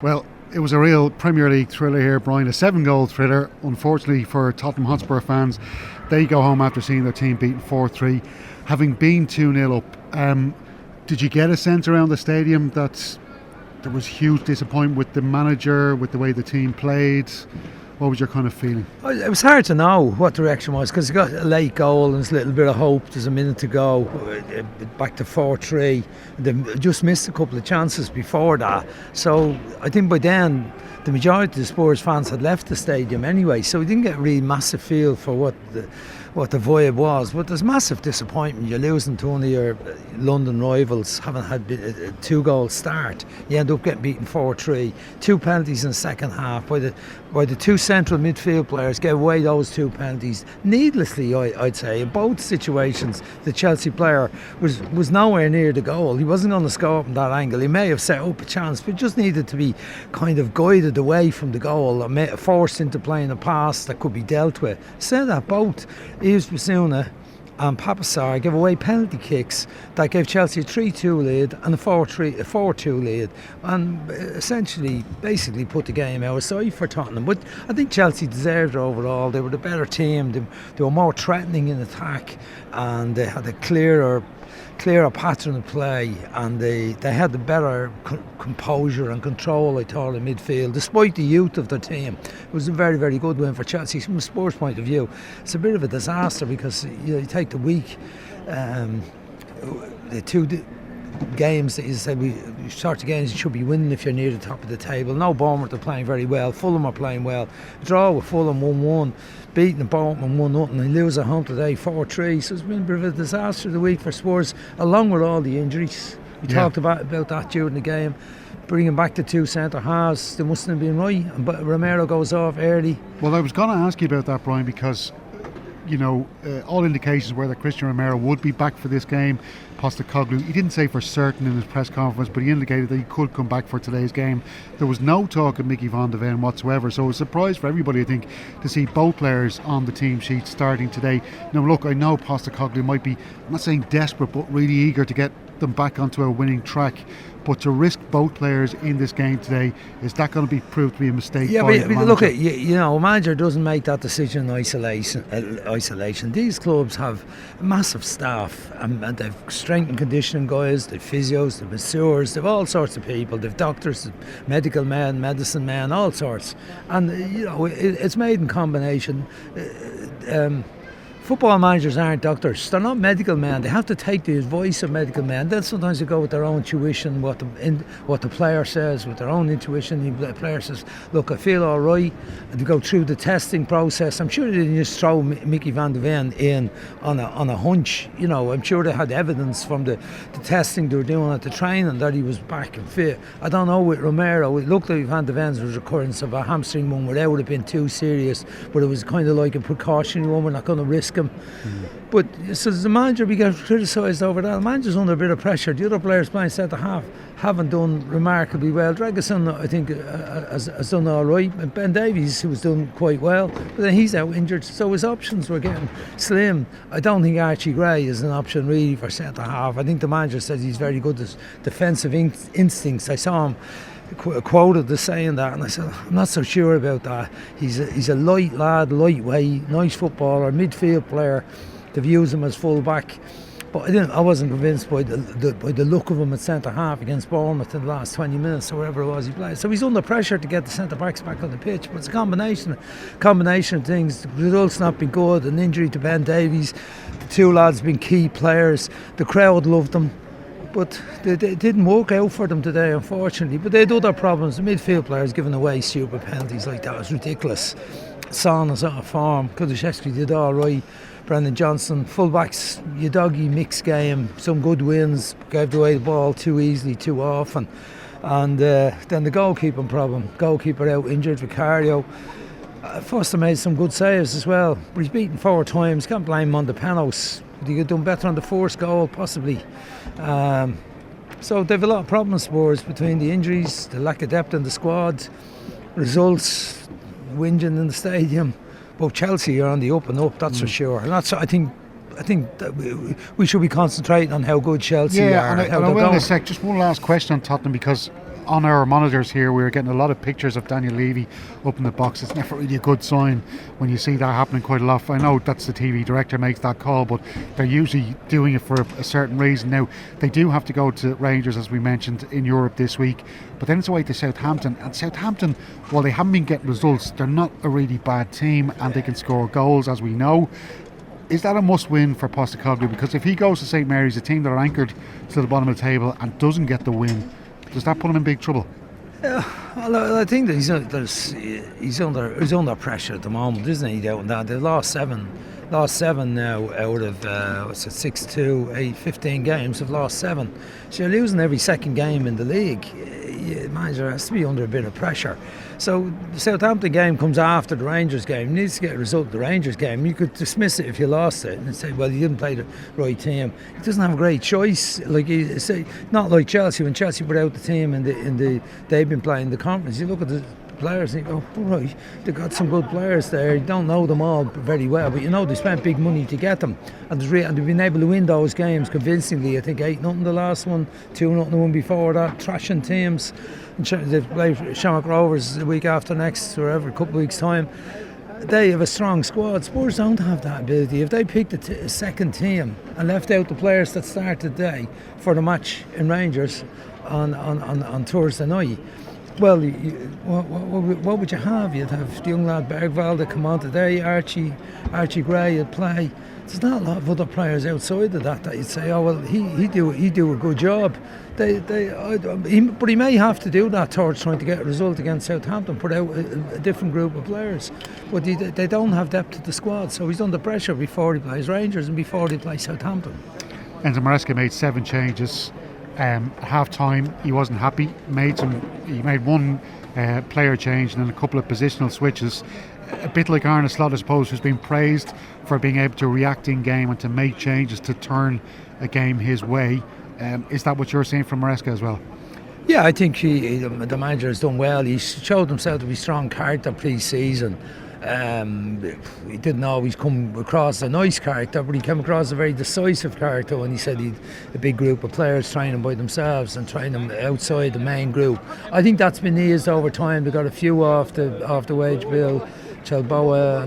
Well, it was a real Premier League thriller here, Brian, a 7-goal thriller. Unfortunately for Tottenham Hotspur fans, they go home after seeing their team beaten 4-3, having been 2-0 up. Did you get a sense around the stadium that there was huge disappointment with the manager, with the way the team played? What was your kind of feeling? It was hard to know what the reaction was because it got a late goal and there's a little bit of hope. There's a minute to go, back to 4-3. They just missed a couple of chances before that. So I think by then the majority of the Spurs fans had left the stadium anyway, so we didn't get a really massive feel for what the vibe was. But there's massive disappointment. You're losing to one of your London rivals, haven't had a 2-goal start. You end up getting beaten 4-3. 2 penalties in the second half by the 2 central midfield players. Gave away those 2 penalties needlessly, I'd say. In both situations, the Chelsea player was nowhere near the goal. He wasn't going to score from that angle. He may have set up a chance, but just needed to be kind of guided away from the goal, forced into playing a pass that could be dealt with. Said that both Yves Bissouma and Papa Sarr gave away penalty kicks that gave Chelsea a 3-2 lead and a 4-2 lead, and essentially basically put the game out of sight for Tottenham. But I think Chelsea deserved it overall. They were the better team. They were more threatening in attack, and they had a clearer pattern of play, and they had the better composure and control, I thought, in midfield, despite the youth of the team. It was a very, very good win for Chelsea. From a Spurs point of view, it's a bit of a disaster because you take the week, the 2 games that you said we start the games you should be winning if you're near the top of the table. No, Bournemouth are playing very well. Fulham are playing well. Draw with Fulham 1-1, beating the Bournemouth 1-0, and they lose at home today 4-3. So it's been a bit of a disaster of the week for Spurs, along with all the injuries. We talked about that during the game. Bringing back the 2 centre halves, they mustn't have been right. But Romero goes off early. Well, I was going to ask you about that, Brian, because all indications were that Christian Romero would be back for this game. Postecoglou, he didn't say for certain in his press conference, but he indicated that he could come back for today's game. There was no talk of Mickey van de Ven whatsoever, so it was a surprise for everybody, I think, to see both players on the team sheet starting today. Now look, I know Postecoglou might be, I'm not saying desperate, but really eager to get them back onto a winning track. But to risk both players in this game today, is that going to be proved to be a mistake? Yeah, but look, a manager doesn't make that decision in isolation. These clubs have massive staff, and they've strength and conditioning guys, they've physios, they've masseurs, they've all sorts of people, they've doctors, medical men, medicine men, all sorts. And it's made in combination. Football managers aren't doctors. They're not medical men. They have to take the advice of medical men. Then sometimes they go with their own tuition, what the player says, with their own intuition. The player says, look, I feel all right. And they go through the testing process. I'm sure they didn't just throw Mickey van de Ven in on a hunch. I'm sure they had evidence from the testing they were doing at the training that he was back and fit. I don't know with Romero. It looked like Van de Ven's was recurrence of a hamstring one where that would have been too serious, but it was kind of like a precautionary one. We're not going to risk him. But so the manager, we get criticised over that. The manager's under a bit of pressure. The other players playing centre half haven't done remarkably well. Dragosin, I think, has done all right. And Ben Davies, who was doing quite well, but then he's out injured, so his options were getting slim. I don't think Archie Gray is an option really for centre half. I think the manager says he's very good at defensive instincts. I saw him quoted as saying that, and I said, I'm not so sure about that. He's a light lad, lightweight, nice footballer, midfield player. They've used him as full back, but I wasn't convinced by the look of him at centre half against Bournemouth in the last 20 minutes or whatever it was he played. So he's under pressure to get the centre backs back on the pitch, but it's a combination of things. The results not been good, an injury to Ben Davies, the 2 lads been key players, the crowd loved them. But it didn't work out for them today, unfortunately. But they had other problems. The midfield players giving away stupid penalties like that was ridiculous. Son is out of form. Kulusevski did all right. Brendan Johnson, fullbacks, Udogie mixed game. Some good wins. Gave away the ball too easily, too often. And then the goalkeeping problem. Goalkeeper out injured, Vicario. Foster made some good saves as well. But he's beaten 4 times. Can't blame him on the penalties. Would he have done better on the first goal? Possibly. So they've a lot of problems, Spurs, between the injuries, the lack of depth in the squad, results, whinging in the stadium. But Chelsea are on the up and up, that's for sure. And that's, I think that we should be concentrating on how good Chelsea are. And I will in a sec, just one last question on Tottenham, because on our monitors here, we were getting a lot of pictures of Daniel Levy up in the box. It's never really a good sign when you see that happening quite a lot. I know that's the TV director makes that call, but they're usually doing it for a certain reason. Now, they do have to go to Rangers, as we mentioned, in Europe this week, but then it's away to Southampton. And Southampton, while they haven't been getting results, they're not a really bad team, and they can score goals, as we know. Is that a must-win for Postecoglou? Because if he goes to St Mary's, a team that are anchored to the bottom of the table, and doesn't get the win, does that put him in big trouble? Well, I think that he's under pressure at the moment, isn't he? They've lost seven now out of 6-2, 15 games. They've lost 7. So you're losing every second game in the league. The manager has to be under a bit of pressure. So the Southampton game comes after the Rangers game. He needs to get a result of the Rangers game. You could dismiss it if you lost it and say, well, you didn't play the right team. He doesn't have a great choice. Not like Chelsea. When Chelsea put out the team they've been playing the conference, you look at the players and you go, oh, right, they've got some good players there. You don't know them all very well, but you know they spent big money to get them, and they've been able to win those games convincingly. I think 8-0 the last one, 2-0 the one before that, trashing teams. They play Shamrock Rovers the week after next, or a couple of weeks' time. They have a strong squad. Spurs don't have that ability. If they picked a second team and left out the players that started today for the match in Rangers on Thursday night, well, what would you have? You'd have the young lad Bergvall that come on today, Archie Gray would play. There's not a lot of other players outside of that you'd say, oh well, he do a good job. But he may have to do that towards trying to get a result against Southampton, put out a different group of players. But they don't have depth to the squad, so he's under pressure before he plays Rangers and before he plays Southampton. Enzo Maresca made 7 changes. At half time he wasn't happy. He made one player change and then a couple of positional switches. A bit like Arne Slot, I suppose, who's been praised for being able to react in game and to make changes to turn a game his way. Is that what you're seeing from Maresca as well? Yeah, I think the manager has done well. He showed himself to be a strong character pre-season. He didn't always come across a nice character, but he came across a very decisive character when he said he'd a big group of players training by themselves and training outside the main group. I think that's been eased over time. They got a few off the wage bill, Chalboa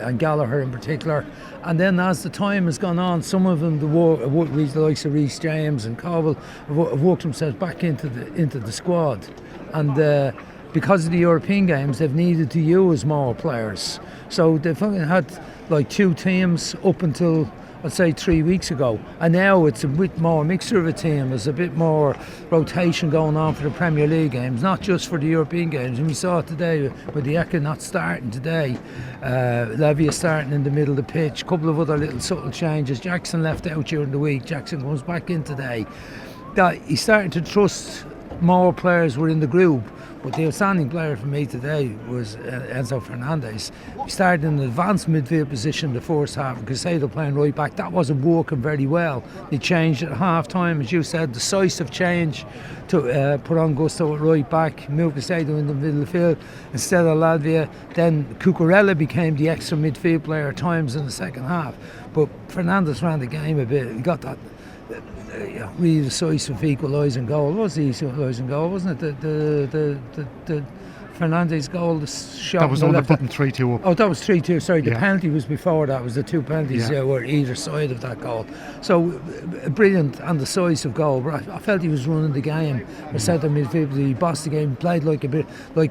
and Gallagher in particular. And then as the time has gone on, some of them, the likes of Reece James and Cobble, have worked themselves back into the squad. And because of the European games, they've needed to use more players. So they've had like 2 teams up until, I'd say, 3 weeks ago. And now it's a bit more mixture of a team. There's a bit more rotation going on for the Premier League games, not just for the European games. And we saw it today with the Eka not starting today. Levy is starting in the middle of the pitch. A couple of other little subtle changes. Jackson left out during the week. Jackson comes back in today. He's starting to trust more players were in the group. But the outstanding player for me today was Enzo Fernandez. He started in an advanced midfield position in the first half, and Caicedo playing right back. That wasn't working very well. He changed at half time, as you said, decisive change to put on Gusto at right back, move Caicedo in the middle of the field instead of Lavia. Then Cucurella became the extra midfield player at times in the second half. But Fernandez ran the game a bit. He got that really decisive equalising goal. What was the equalising goal, wasn't it? The Fernandez goal, the shot. That was the one that put them 3-2 up. Oh, that was 3-2. Sorry, the penalty was before that. It was the 2 penalties were either side of that goal. So a brilliant and decisive goal. But I felt he was running the game. I said to midfield, he bossed the game, played like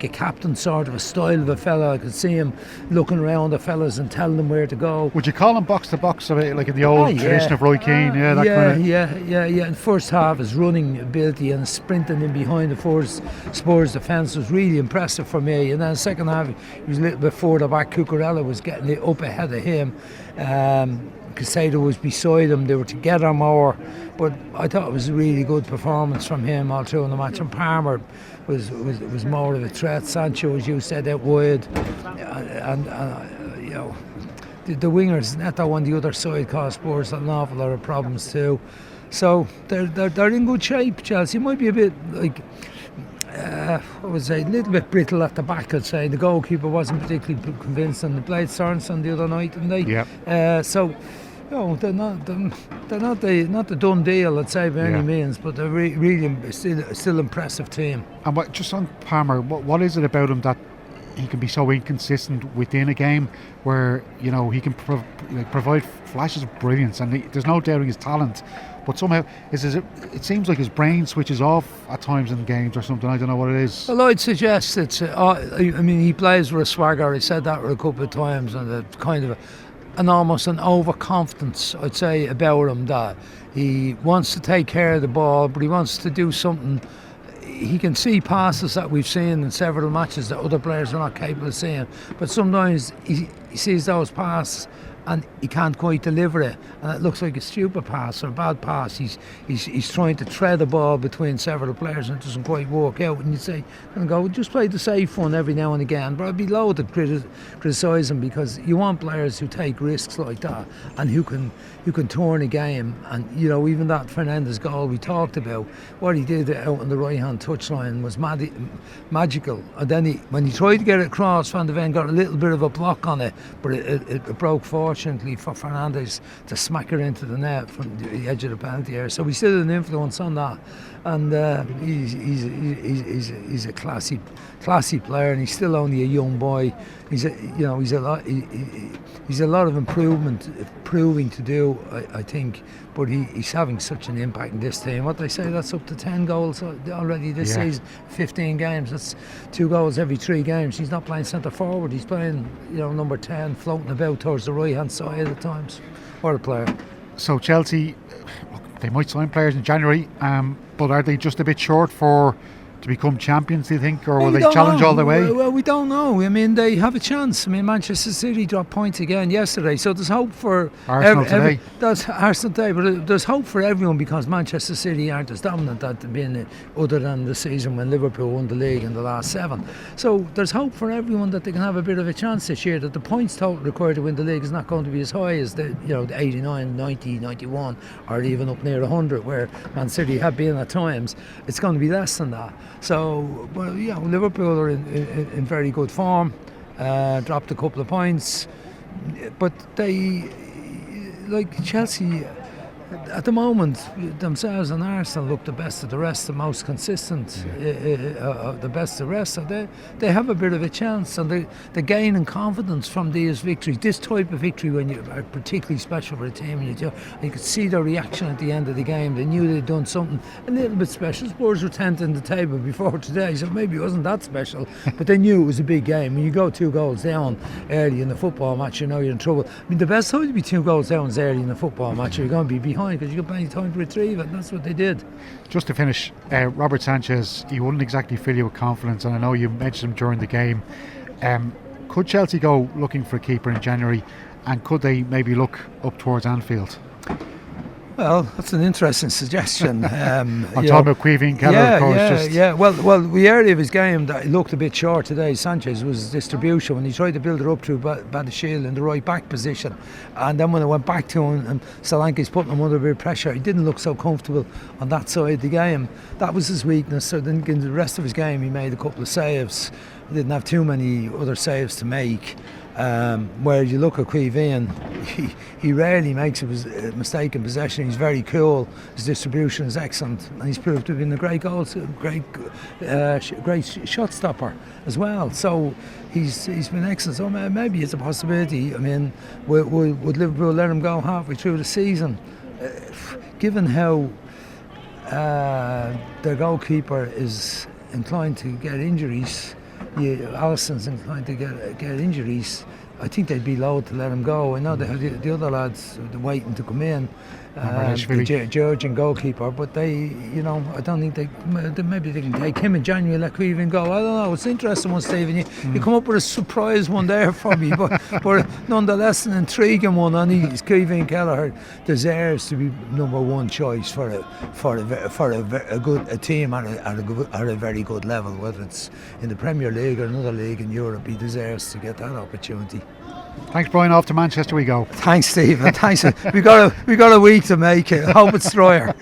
a captain, sort of a style of a fella. I could see him looking around the fellas and telling them where to go. Would you call him box to box, like in the old tradition of Roy Keane? Yeah. In first half, his running ability and sprinting in behind the Spurs defence was really impressive for me. And then second half, he was a little bit further back. Cucurella was getting it up ahead of him. Caicedo was beside him. They were together more. But I thought it was a really good performance from him all through in the match. And Palmer was more of a threat. Sancho, as you said, out wide. And you know, the wingers, Neto on the other side, caused Spurs an awful lot of problems too. So they're in good shape. Chelsea might be a bit like, I would say, a little bit brittle at the back. I'd say the goalkeeper wasn't particularly convinced, and they played Sorensen the other night, didn't they? Yeah. So No, they're not the done deal, I'd say, by any means, but they're really still impressive team. And just on Palmer, what is it about him that he can be so inconsistent within a game, where he can provide flashes of brilliance, and there's no doubting his talent, but somehow it seems like his brain switches off at times in games or something. I don't know what it is. Well, I'd suggest it's he plays with a swagger. I said that a couple of times, and a kind of almost an overconfidence, I'd say, about him, that he wants to take care of the ball, but he wants to do something. He can see passes that we've seen in several matches that other players are not capable of seeing, but sometimes he sees those passes and he can't quite deliver it, and it looks like a stupid pass or a bad pass. He's trying to thread the ball between several players and it doesn't quite work out, and you say, just play the safe one every now and again. But I'd be low to criticise him, because you want players who take risks like that and who can turn a game. And even that Fernandes goal we talked about, what he did out on the right hand touchline was magical. And then when he tried to get it across, Van de Ven got a little bit of a block on it, but it broke, fortunately for Fernandes to smack her into the net from the edge of the penalty area. So we still had an influence on that, and he's a classy player, and he's still only a young boy. He's a lot of proving to do, I think, but he's having such an impact in this team. What they say, that's up to 10 goals already this season, 15 games. That's 2 goals every 3 games. He's not playing centre forward. He's playing, number 10, floating about towards the right hand side at times. What a player! So Chelsea, they might sign players in January, but are they just a bit short to become champions, do you think, or will they challenge all the way? Well, we don't know. I mean, they have a chance. I mean, Manchester City dropped points again yesterday, so there's hope for Arsenal today. That's Arsenal today, but there's hope for everyone, because Manchester City aren't as dominant at being, other than the season when Liverpool won the league in the last 7. So there's hope for everyone that they can have a bit of a chance this year, that the points total required to win the league is not going to be as high as the 89, 90, 91, or even up near 100, where Man City have been at times. It's going to be less than that. So, Liverpool are in very good form, dropped a couple of points, but they, like Chelsea, at the moment, themselves and Arsenal look the best of the rest, the most consistent, the best of the rest. So they have a bit of a chance, and they're gaining confidence from these victories. This type of victory, when you are particularly special for a team, and you could see their reaction at the end of the game. They knew they'd done something a little bit special. Spurs were 10th in the table before today, so maybe it wasn't that special, but they knew it was a big game. When you go 2 goals down early in the football match, you're in trouble. I mean, the best time to be 2 goals down is early in the football match. You're going to be behind, because you've got plenty of time to retrieve it, and that's what they did. Just to finish, Robert Sanchez, he wouldn't exactly fill you with confidence, and I know you mentioned him during the game. Could Chelsea go looking for a keeper in January, and could they maybe look up towards Anfield? Well, that's an interesting suggestion. I'm talking about Queeveen Keller, of course. Well, the area of his game that looked a bit short today, Sanchez, was distribution. When he tried to build it up through Badiashile in the right back position, and then when it went back to him, and Solanke's putting him under a bit of pressure, he didn't look so comfortable on that side of the game. That was his weakness. So then in the rest of his game, he made a couple of saves. He didn't have too many other saves to make. Where you look at Queeveen, he rarely makes a mistake in possession. He's very cool. His distribution is excellent, and he's proved to have been a great shot stopper as well. So he's been excellent. So maybe it's a possibility. I mean, would Liverpool let him go halfway through the season? Given how their goalkeeper is inclined to get injuries, Alisson's inclined to get injuries, I think they'd be loath to let him go. I know they have the other lads waiting to come in, the Georgian goalkeeper, but they, I don't think maybe they can take him in January and let Queeveen go. I don't know. It's an interesting one, Stephen. You come up with a surprise one there for me, but nonetheless an intriguing one. And Queeveen Keller deserves to be number 1 choice for a team at a very good level, whether it's in the Premier League or another league in Europe. He deserves to get that opportunity. Thanks, Brian. Off to Manchester we go. Thanks, Stephen. Thanks. We got a week to make it. I hope it's drier.